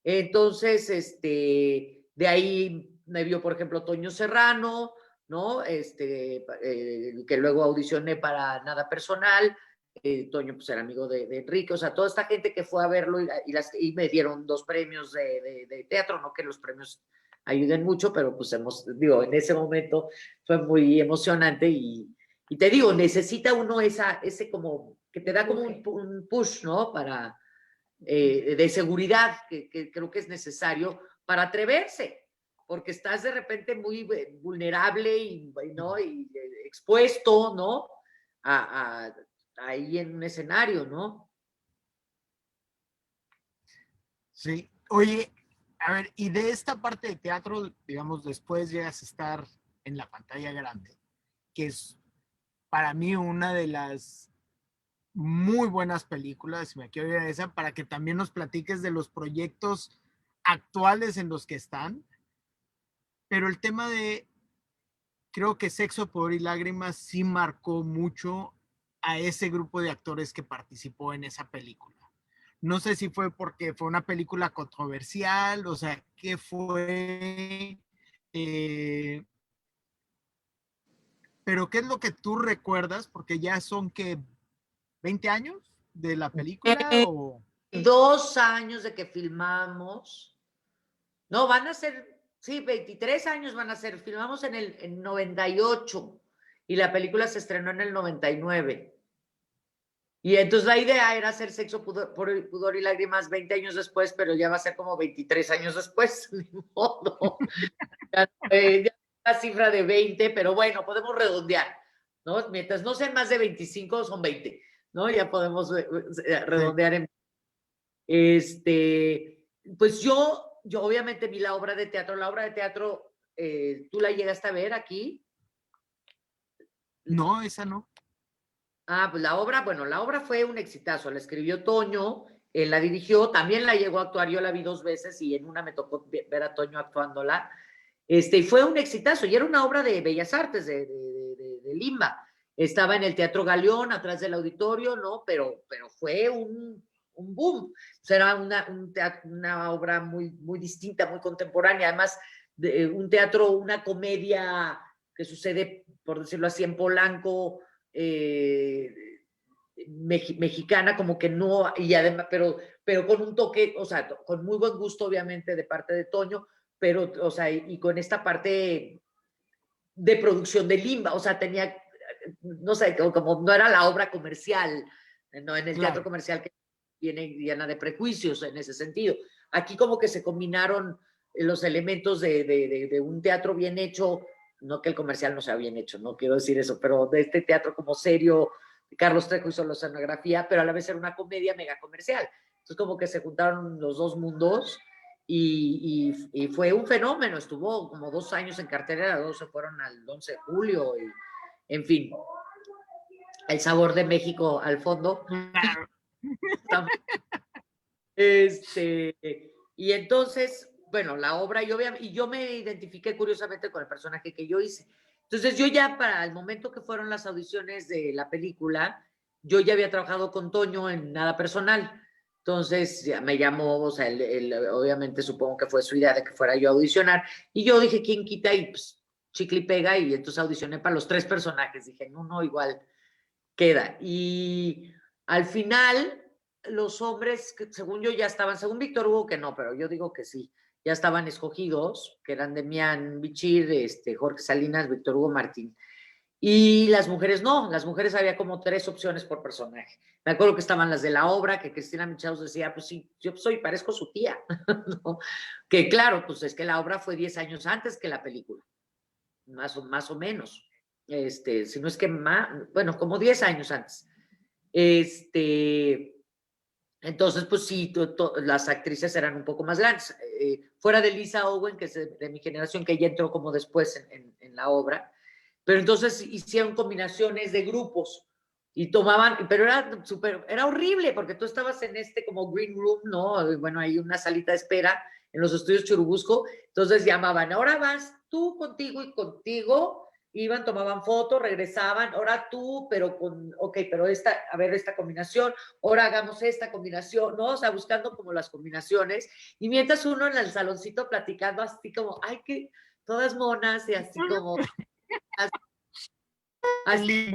Entonces, de ahí me vio, por ejemplo, Toño Serrano, ¿no? Que luego audicioné para Nada Personal. Toño, pues, era amigo de Enrique, o sea, toda esta gente que fue a verlo y me dieron 2 premios de teatro, no que los premios ayuden mucho, pero pues digo, en ese momento fue muy emocionante y te digo, necesita uno ese como, que te da como un push, ¿no? De seguridad, que creo que es necesario para atreverse, porque estás de repente muy vulnerable ¿no? y expuesto, ¿no? Ahí en un escenario, ¿no? Sí. Oye, a ver, y de esta parte de teatro, digamos, después llegas a estar en la pantalla grande, que es para mí una de las muy buenas películas, me quiero ir a esa, para que también nos platiques de los proyectos actuales en los que están, pero el tema de, creo que Sexo, Poder y Lágrimas sí marcó mucho a ese grupo de actores que participó en esa película? No sé si fue porque fue una película controversial, o sea, ¿qué fue? Eh, pero ¿qué es lo que tú recuerdas? Porque ya son que 20 años de la película o 2 años de que filmamos. No, van a ser, sí, 23 años van a ser. Filmamos en 98 y la película se estrenó en el 99. Y entonces la idea era hacer Sexo, Pudor y Lágrimas 20 años después, pero ya va a ser como 23 años después. Ni modo. Ya la cifra de 20, pero bueno, podemos redondear, ¿no? Mientras no sean más de 25, son 20, ¿no? Ya podemos redondear en... Pues yo obviamente vi la obra de teatro. La obra de teatro, ¿tú la llegaste a ver aquí? no, esa no. Ah, pues bueno, la obra fue un exitazo. La escribió Toño, él la dirigió, también la llegó a actuar. Yo la vi 2 veces y en una me tocó ver a Toño actuándola. Y fue un exitazo. Y era una obra de Bellas Artes de Limba. Estaba en el Teatro Galeón, atrás del auditorio, ¿no? Pero fue un boom. O sea, era una obra muy distinta, muy contemporánea. Además, un teatro, una comedia que sucede, por decirlo así, en Polanco, mexicana, como que no, y además, pero con un toque, o sea, con muy buen gusto, obviamente, de parte de Toño, pero, o sea, y con esta parte de producción de Limba, o sea, tenía, no sé, como no era la obra comercial, no en el teatro comercial que viene llena de prejuicios en ese sentido. Aquí como que se combinaron los elementos de un teatro bien hecho, no que el comercial no sea bien hecho, no quiero decir eso, pero de este teatro como serio. Carlos Trejo hizo la escenografía, pero a la vez era una comedia mega comercial. Entonces como que se juntaron los dos mundos y fue un fenómeno. Estuvo como 2 años en cartelera, 2 se fueron al 11 de julio y, en fin, el sabor de México al fondo. Claro. Y entonces, bueno, la obra, y yo me identifiqué curiosamente con el personaje que yo hice. Entonces yo ya para el momento que fueron las audiciones de la película, yo ya había trabajado con Toño en Nada Personal. Entonces ya me llamó, o sea, obviamente supongo que fue su idea de que fuera yo a audicionar. Y yo dije, ¿quién quita? Y pues chicle y pega, y entonces audicioné para los 3 personajes. Dije, no, igual queda. Y al final, los hombres, según yo, ya estaban, según Víctor Hugo, que no, pero yo digo que sí, ya estaban escogidos, que eran Demián Bichir, Jorge Salinas, Víctor Hugo Martín. Y las mujeres no, las mujeres había como 3 opciones por personaje. Me acuerdo que estaban las de la obra, que Cristina Michaus decía, pues sí, yo parezco su tía, ¿no? Que claro, pues es que la obra fue 10 años antes que la película, más o menos. Si no es que más, bueno, como 10 años antes. Entonces, pues sí, las actrices eran un poco más grandes. Fuera de Lisa Owen, que es de mi generación, que ella entró como después en la obra. Pero entonces hicieron combinaciones de grupos y tomaban, pero era horrible porque tú estabas en como green room, ¿no? Bueno, hay una salita de espera en los estudios Churubusco. Entonces llamaban, ahora vas tú contigo y contigo. Iban, tomaban fotos, regresaban, ahora tú, pero pero a ver esta combinación, ahora hagamos esta combinación, ¿no? O sea, buscando como las combinaciones. Y mientras uno en el saloncito platicando así como, ay, que todas monas y así como... Así,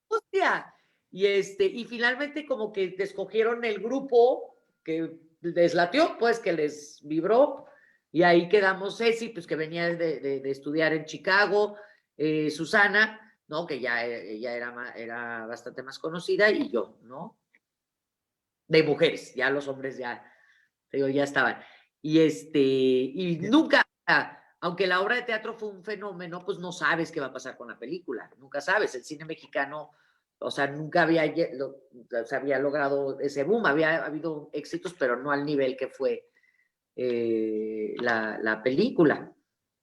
hostia. Y finalmente como que escogieron el grupo que les latió, pues que les vibró, y ahí quedamos Ceci, pues que venía de estudiar en Chicago, Susana, ¿no? Que ya ella era bastante más conocida, y yo, ¿no? De mujeres, ya los hombres ya estaban. Y nunca, aunque la obra de teatro fue un fenómeno, pues no sabes qué va a pasar con la película, nunca sabes. El cine mexicano, o sea, nunca se había logrado ese boom. Había habido éxitos, pero no al nivel que fue la película,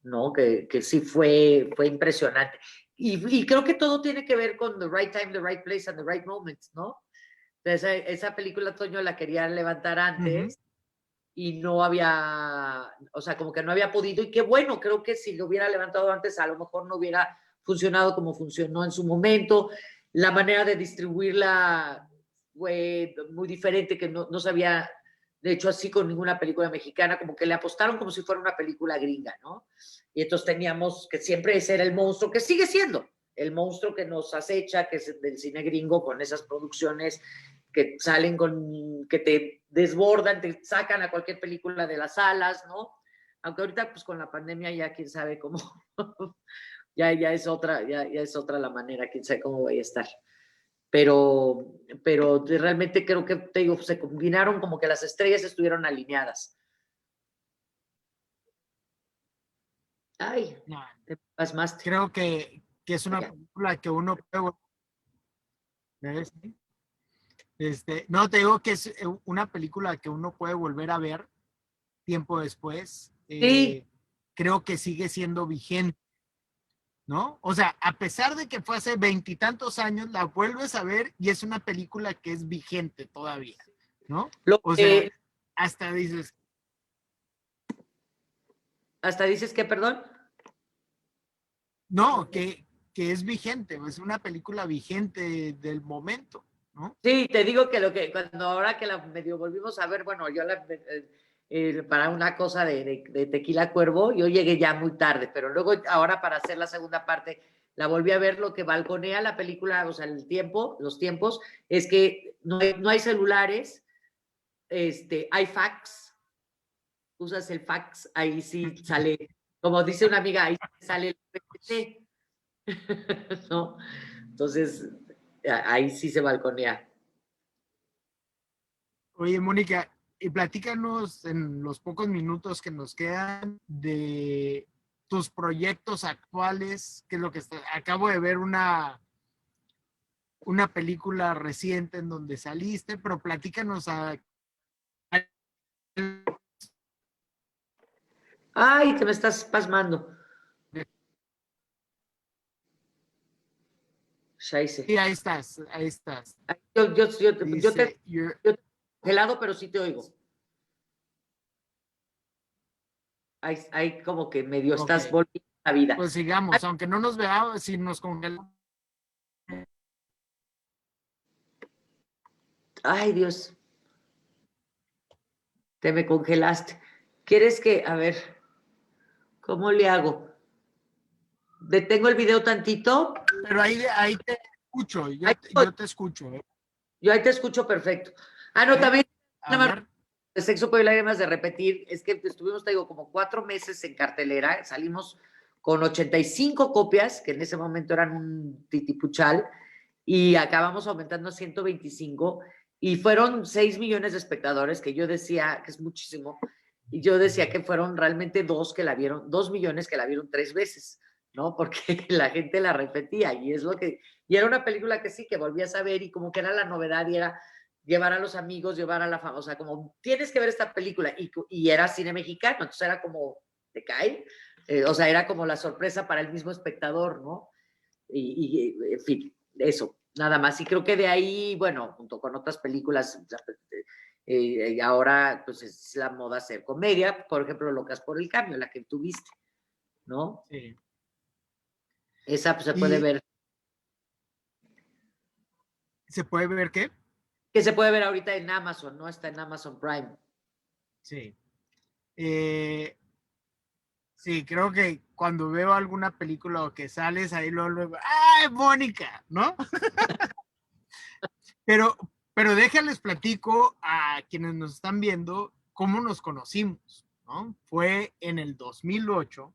¿no? Que sí fue impresionante. Y creo que todo tiene que ver con the right time, the right place and the right moment, ¿no? Esa película Toño la quería levantar antes y no había, o sea, como que no había podido, y qué bueno, creo que si lo hubiera levantado antes, a lo mejor no hubiera funcionado como funcionó en su momento. La manera de distribuirla fue muy diferente, que no se había hecho así con ninguna película mexicana, como que le apostaron como si fuera una película gringa, ¿no? Y entonces teníamos que siempre ese era el monstruo, que sigue siendo el monstruo que nos acecha, que es del cine gringo, con esas producciones que salen que te desbordan, te sacan a cualquier película de las salas, ¿no? Aunque ahorita, pues con la pandemia ya quién sabe cómo, ya es otra la manera, quién sabe cómo vaya a estar. Pero realmente creo que, te digo, se combinaron como que las estrellas estuvieron alineadas. Ay, No, te pasmaste. creo que es una película que uno puede... ¿Ves? No, te digo que es una película que uno puede volver a ver tiempo después. Sí, Creo que sigue siendo vigente, ¿no? O sea, a pesar de que fue hace veintitantos años, la vuelves a ver y es una película que es vigente todavía, ¿no? lo O sea, que hasta dices, hasta dices que, perdón. no, que es vigente, es una película vigente del momento, ¿no? Sí, te digo que cuando ahora que la medio volvimos a ver, bueno, yo para una cosa de Tequila Cuervo, yo llegué ya muy tarde, pero luego ahora para hacer la segunda parte, la volví a ver. Lo que balconea la película, o sea, los tiempos, es que no hay celulares, hay fax, usas el fax, ahí sí sale, como dice una amiga, ahí sale el PPT, ¿no? Entonces, ahí sí se balconea. Oye, Mónica, y platícanos en los pocos minutos que nos quedan de tus proyectos actuales, que es lo que acabo de ver una película reciente en donde saliste, pero platícanos Ay, te me estás pasmando. Ya hice. sí, ahí estás, ahí estás. Yo te Dice, yo congelado, pero sí te oigo. Ahí como que medio ok, estás volviendo a la vida. pues Ay, sigamos, aunque no nos veamos, si nos congelamos. ay, Dios, te me congelaste. ¿Quieres que, a ver, cómo le hago? Detengo el video tantito. Pero ahí te escucho, Ay, yo te escucho, ¿eh? yo ahí te escucho perfecto. Ah, no, ¿Eh? también, A nada más ver, de Sexo, Poder y Lágrimas de repetir, es que estuvimos, te digo, como 4 meses en cartelera, salimos con 85 copias, que en ese momento eran un titipuchal, y acabamos aumentando a 125, y fueron 6 millones de espectadores, que yo decía que es muchísimo, y yo decía que fueron realmente 2 millones que la vieron 3 veces, ¿no? Porque la gente la repetía, y es lo que, y era una película que sí, que volvías a ver, y como que era la novedad, y era llevar a los amigos, llevar a la familia, o sea, como tienes que ver esta película, y era cine mexicano, entonces era como, ¿te cae? O sea, era como la sorpresa para el mismo espectador, ¿no? En fin, eso, nada más. Y creo que de ahí, bueno, junto con otras películas, ahora pues es la moda hacer comedia, por ejemplo, Locas por el Cambio, la que tuviste, ¿no? sí. Esa pues, se puede ¿Y ver, se puede ver qué? que se puede ver ahorita en Amazon, ¿no? Está en Amazon Prime. Sí. Eh, sí, creo que cuando veo alguna película o que sales ahí luego, ¡ay, Mónica! ¿No? Pero, pero déjales platico a quienes nos están viendo cómo nos conocimos, ¿no? Fue en el 2008,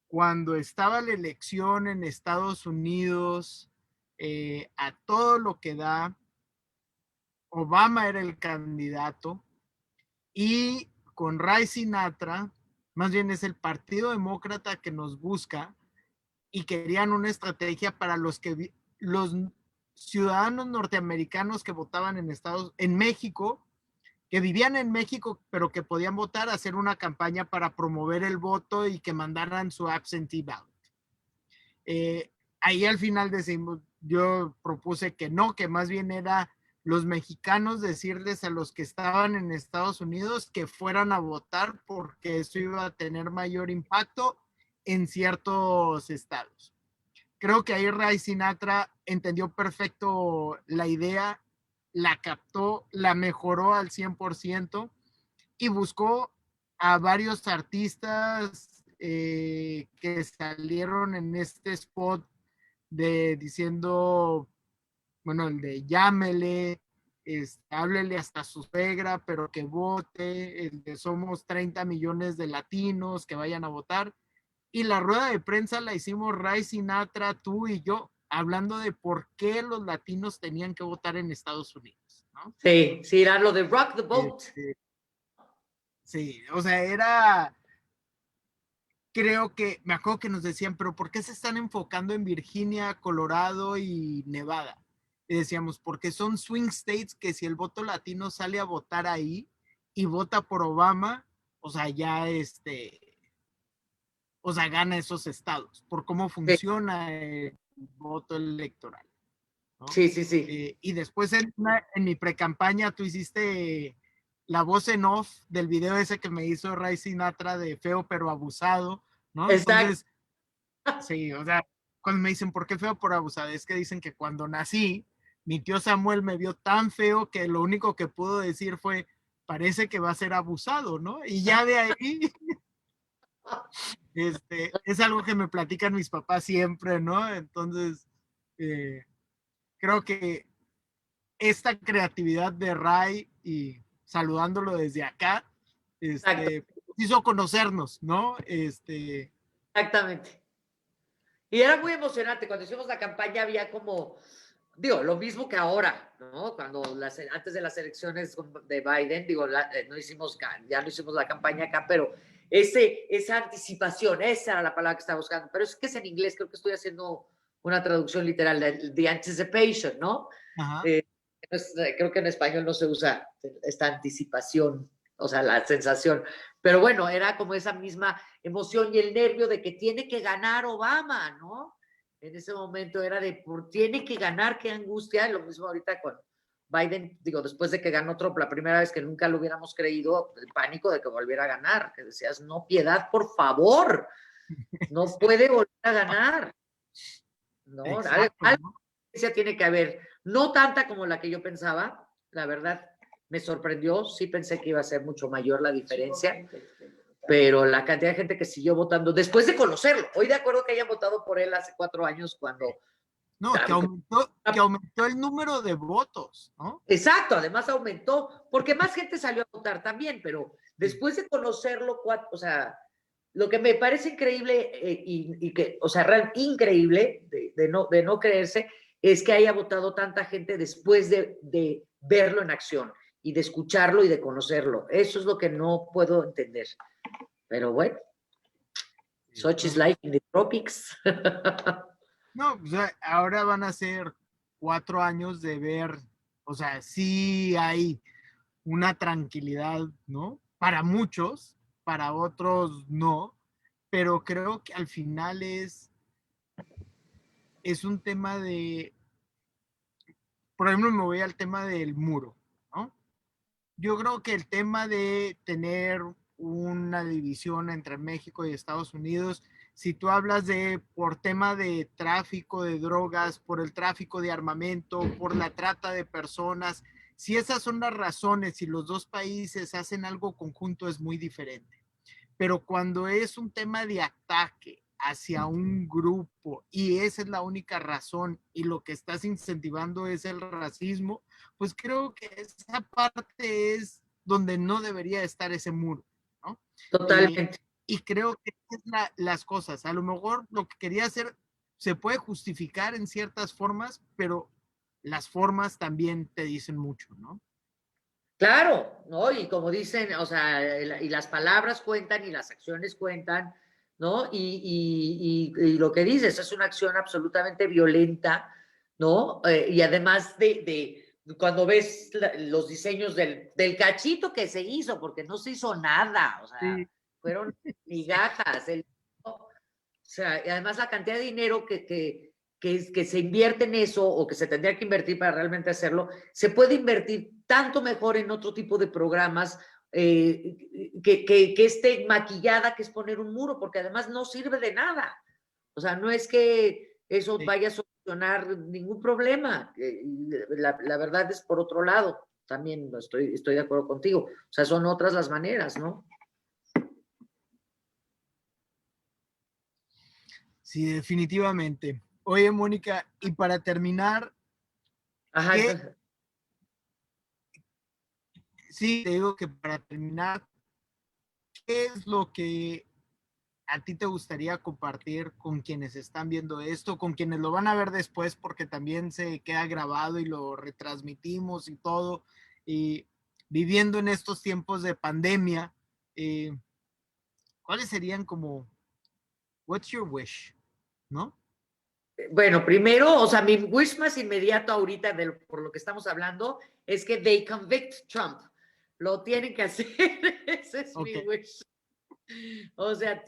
cuando estaba la elección en Estados Unidos, a todo lo que da, Obama era el candidato y con Ray Sinatra, más bien es el Partido Demócrata que nos busca y querían una estrategia para los ciudadanos norteamericanos que votaban en México, que vivían en México, pero que podían votar, hacer una campaña para promover el voto y que mandaran su absentee ballot. Ahí al final decimos, yo propuse que no, que más bien era los mexicanos decirles a los que estaban en Estados Unidos que fueran a votar porque eso iba a tener mayor impacto en ciertos estados. creo que ahí Ray Sinatra entendió perfecto la idea, la captó, la mejoró al 100% y buscó a varios artistas que salieron en este spot de diciendo, bueno, el de llámele, háblele hasta su suegra, pero que vote, el de somos 30 millones de latinos que vayan a votar. Y la rueda de prensa la hicimos Ray Sinatra, tú y yo, hablando de por qué los latinos tenían que votar en Estados Unidos, ¿no? Sí, sí, era lo de Rock the Boat. Sí, o sea, era, creo que, me acuerdo que nos decían, pero ¿por qué se están enfocando en Virginia, Colorado y Nevada? Y decíamos, porque son swing states que si el voto latino sale a votar ahí y vota por Obama, o sea, ya o sea, gana esos estados, por cómo funciona el voto electoral, ¿no? Sí, sí, sí. Y después en mi pre-campaña tú hiciste la voz en off del video ese que me hizo Ray Sinatra de feo pero abusado, ¿no? Exacto. Entonces, sí, o sea, cuando me dicen, ¿por qué feo por abusado? Es que dicen que cuando nací, mi tío Samuel me vio tan feo que lo único que pudo decir fue, parece que va a ser abusado, ¿no? Y ya de ahí, es algo que me platican mis papás siempre, ¿no? Entonces, creo que esta creatividad de Ray y saludándolo desde acá, Exacto. hizo conocernos, ¿no? Exactamente. Y era muy emocionante. Cuando hicimos la campaña había como, digo, lo mismo que ahora, ¿no? Cuando antes de las elecciones de Biden, digo, no hicimos, ya no hicimos la campaña acá, pero esa anticipación, esa era la palabra que estaba buscando. Pero es que es en inglés, creo que estoy haciendo una traducción literal de anticipation, ¿no? Ajá. Creo que en español no se usa esta anticipación, o sea, la sensación. Pero bueno, era como esa misma emoción y el nervio de que tiene que ganar Obama, ¿no? En ese momento era de, tiene que ganar, qué angustia. Lo mismo ahorita con Biden, digo, después de que ganó Trump, la primera vez que nunca lo hubiéramos creído, el pánico de que volviera a ganar, que decías, no, piedad, por favor, no puede volver a ganar. No, Exacto, ¿no? tiene que haber, no tanta como la que yo pensaba, la verdad me sorprendió, sí pensé que iba a ser mucho mayor la diferencia, pero la cantidad de gente que siguió votando después de conocerlo, hoy de acuerdo que hayan votado por él hace 4 años cuando... No, que aumentó el número de votos, ¿no? Exacto, además aumentó, porque más gente salió a votar también, pero después de conocerlo, o sea, lo que me parece increíble y que, o sea, increíble de no creerse, es que haya votado tanta gente después de verlo en acción y de escucharlo y de conocerlo. Eso es lo que no puedo entender. Pero bueno, such is life in the tropics. No, o sea, ahora van a ser 4 años de ver, o sea, sí hay una tranquilidad, ¿no? Para muchos, para otros no, pero creo que al final es un tema de, por ejemplo, me voy al tema del muro, ¿no? Yo creo que el tema de tener una división entre México y Estados Unidos, si tú hablas de por tema de tráfico de drogas, por el tráfico de armamento, por la trata de personas, si esas son las razones y los dos países hacen algo conjunto es muy diferente. Pero cuando es un tema de ataque hacia un grupo y esa es la única razón y lo que estás incentivando es el racismo, pues creo que esa parte es donde no debería estar ese muro, ¿no? Totalmente. Y creo que es las cosas. A lo mejor lo que quería hacer se puede justificar en ciertas formas, pero las formas también te dicen mucho, ¿no? Claro, ¿no? Y como dicen, o sea, y las palabras cuentan y las acciones cuentan, ¿no? Y lo que dices es una acción absolutamente violenta, ¿no? Y además cuando ves los diseños del cachito que se hizo, porque no se hizo nada, o sea, Sí. fueron migajas, o sea, y además la cantidad de dinero que se invierte en eso o que se tendría que invertir para realmente hacerlo, se puede invertir tanto mejor en otro tipo de programas que esté maquillada, que es poner un muro, porque además no sirve de nada. O sea, no es que eso Sí. vaya a solucionar ningún problema. La verdad es por otro lado, también estoy de acuerdo contigo. O sea, son otras las maneras, ¿no? Sí, definitivamente. Oye, Mónica, y para terminar, Ajá, ¿qué? entonces, Sí, te digo que para terminar, ¿qué es lo que a ti te gustaría compartir con quienes están viendo esto, con quienes lo van a ver después, porque también se queda grabado y lo retransmitimos y todo, y viviendo en estos tiempos de pandemia, ¿cuáles serían como, what's your wish? ¿No? bueno, primero, o sea, mi wish más inmediato ahorita, por lo que estamos hablando, es que they convict Trump. Lo tienen que hacer. Ese es mi Ok. wish. O sea,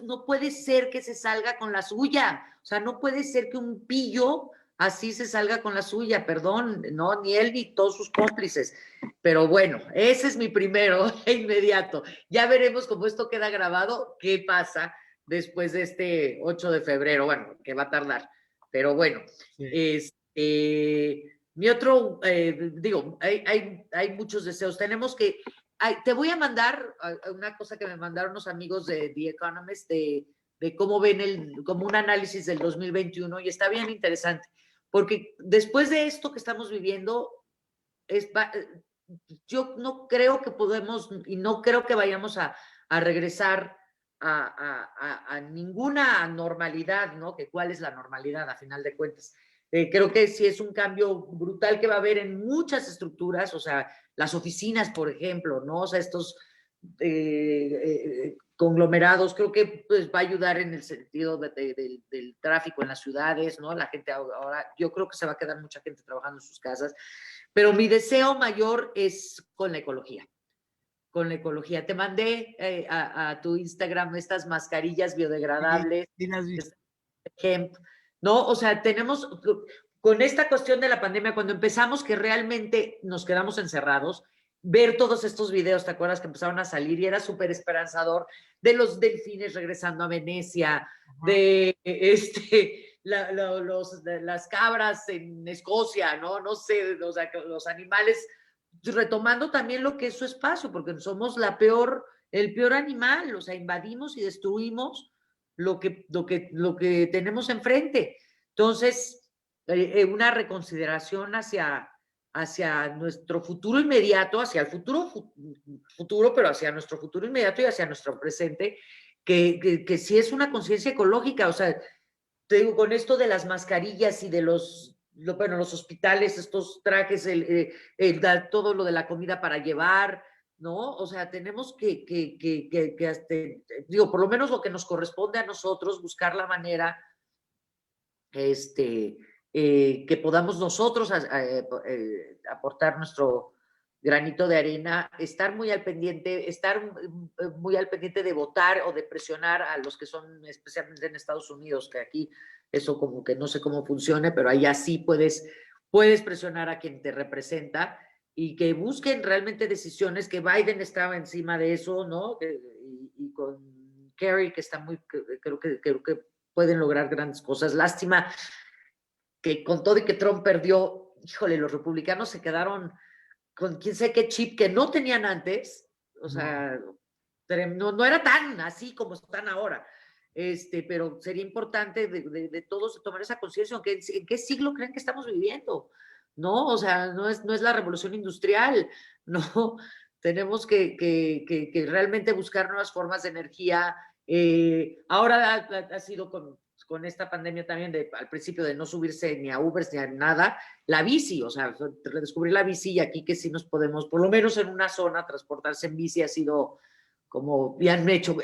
no puede ser que se salga con la suya. O sea, no puede ser que un pillo así se salga con la suya, perdón, no, ni él ni todos sus cómplices. Pero bueno, ese es mi primero inmediato. Ya veremos cómo esto queda grabado, qué pasa después de este 8 de febrero, bueno, que va a tardar. Pero bueno, Sí. mi otro, digo, hay muchos deseos. Tenemos que te voy a mandar una cosa que me mandaron unos amigos de The Economist de cómo ven como un análisis del 2021 y está bien interesante, porque después de esto que estamos viviendo, yo no creo que podemos y no creo que vayamos a regresar a ninguna normalidad, ¿no? Que cuál es la normalidad a final de cuentas. Creo que sí es un cambio brutal que va a haber en muchas estructuras, o sea, las oficinas, por ejemplo, ¿no? O sea, estos conglomerados, creo que pues, va a ayudar en el sentido del tráfico en las ciudades, ¿no? La gente ahora, yo creo que se va a quedar mucha gente trabajando en sus casas, pero mi deseo mayor es con la ecología. Con la ecología. Te mandé a tu Instagram estas mascarillas Sí, biodegradables, sí las vi. hemp, ¿no? O sea, tenemos, con esta cuestión de la pandemia, cuando empezamos que realmente nos quedamos encerrados, ver todos estos videos, ¿te acuerdas que empezaron a salir y era súper esperanzador de los delfines regresando a Venecia, Ajá. de las cabras en Escocia, ¿no? No sé, o sea, los animales retomando también lo que es su espacio, porque somos el peor animal, o sea, invadimos y destruimos lo que tenemos enfrente. Entonces, una reconsideración hacia nuestro futuro inmediato, hacia el futuro, pero hacia nuestro futuro inmediato y hacia nuestro presente, que sí es una conciencia ecológica, o sea, te digo, con esto de las mascarillas y de los hospitales, estos trajes, todo lo de la comida para llevar, ¿no? O sea, tenemos digo, por lo menos lo que nos corresponde a nosotros, buscar la manera, este, que podamos nosotros aportar nuestro granito de arena, estar muy al pendiente de votar o de presionar a los que son especialmente en Estados Unidos, que aquí eso como que no sé cómo funcione, pero allá sí puedes presionar a quien te representa y que busquen realmente decisiones, que Biden estaba encima de eso, ¿no? Y con Kerry, que está creo que pueden lograr grandes cosas. Lástima que con todo y que Trump perdió, híjole, los republicanos se quedaron con quién sabe qué chip que no tenían antes, o No. sea, no era tan así como están ahora. Pero sería importante de todos tomar esa conciencia, ¿en qué siglo creen que estamos viviendo? No, o sea, no es la revolución industrial, no, tenemos que realmente buscar nuevas formas de energía. Ahora ha sido con esta pandemia también, al principio de no subirse ni a Uber ni a nada, la bici, o sea, redescubrir la bici y aquí que sí nos podemos, por lo menos en una zona, transportarse en bici ha sido como, ya han hecho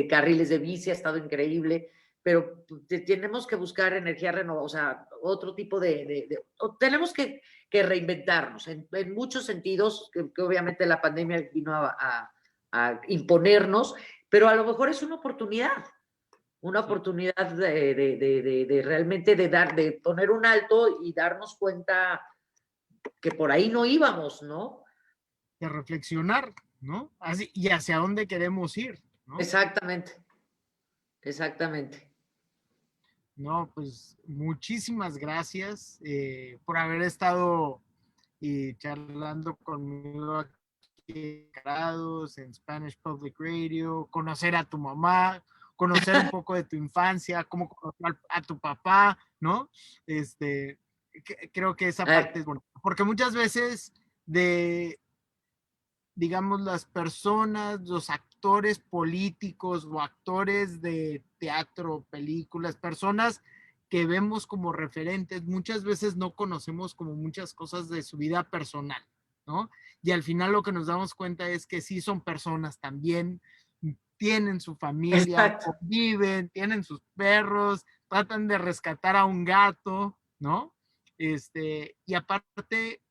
carriles de bici, ha estado increíble, pero tenemos que buscar energía renovable, o sea, otro tipo tenemos que reinventarnos en muchos sentidos, que obviamente la pandemia vino a imponernos, pero a lo mejor es una Sí. oportunidad de realmente de poner un alto y darnos cuenta que por ahí no íbamos, ¿no? De reflexionar, ¿no? Así, y hacia dónde queremos ir, ¿no? Exactamente, exactamente. No, pues muchísimas gracias por haber estado charlando conmigo aquí en Encarados, en Spanish Public Radio, conocer a tu mamá, conocer un poco de tu infancia, cómo conocer a tu papá, ¿no? Creo que esa Ay, parte es bonita, porque muchas veces digamos, las personas, los actores políticos o actores de teatro, películas, personas que vemos como referentes, muchas veces no conocemos como muchas cosas de su vida personal, ¿no? Y al final lo que nos damos cuenta es que sí son personas también, tienen su familia, exacto. conviven, tienen sus perros, tratan de rescatar a un gato, ¿no? Y aparte,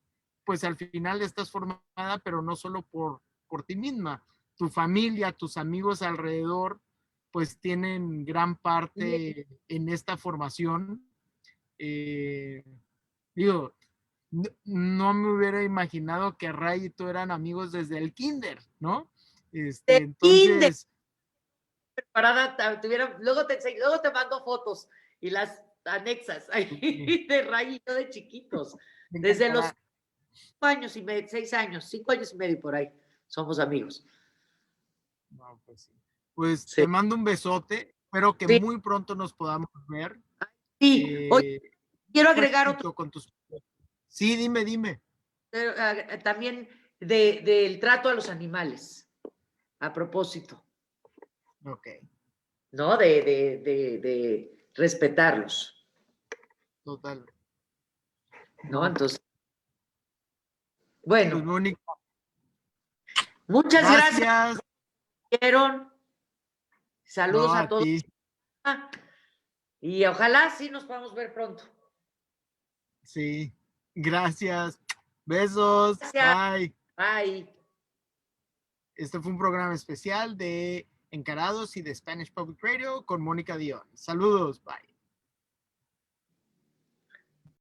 pues al final estás formada, pero no solo por ti misma, tu familia, tus amigos alrededor, pues tienen gran parte en esta formación. Eh, digo, no me hubiera imaginado que Ray y tú eran amigos desde el kinder, ¿no? De kinder, Entonces, preparada, luego te mando fotos y las anexas ahí de Ray y yo de chiquitos. me Desde los encantará. 5 años y medio, 6 años, 5 años y medio por ahí, somos amigos. No, pues, sí. Pues Sí, te mando un besote, espero que sí, muy pronto nos podamos ver. sí. Oye, Eh, quiero mucho agregar otro, éxito con tus... Sí, dime. también del trato a los animales, a propósito, Ok, ¿no? De respetarlos, total. ¿no? No, Entonces, pues bueno, Mónica, muchas gracias, gracias. Aaron. No, Saludos a a todos. ti. Y ojalá sí nos podamos ver pronto. Sí, gracias. Besos. Gracias. Bye. Bye. Este fue un programa especial de Encarados y de Spanish Public Radio con Mónica Dion. Saludos. Bye.